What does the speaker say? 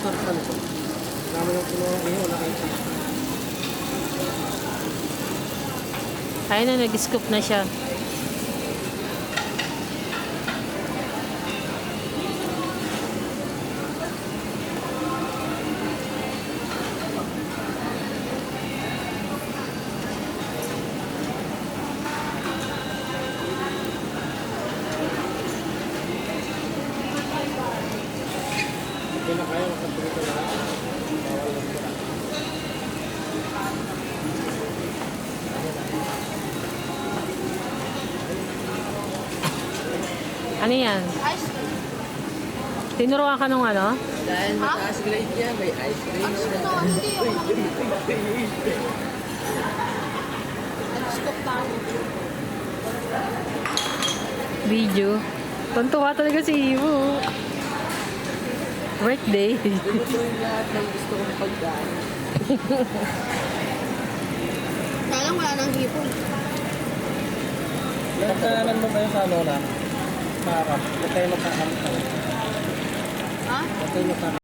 sarpan ko. Namin yung puno ngayon, nakita. Ayun na, nag-scoop na siya. Hindi na kaya makapulito na lang. Bawal lang ko. Ano yan? Ice cream. Tinuruan ka nung ano? Dahil mataas grade niya, may ice cream. Ano ito? Hindi ako nag-scoop tayo. Video. Tuntua talaga si Ivo. Birthday. Ito yung lahat ng gusto kong pagkain. Kaya lang wala nang hipon. Nagkakanan mo kayo sa lola? Sarap. Huwag kayo magkakamit. Ha? Huwag kayo magkakamit.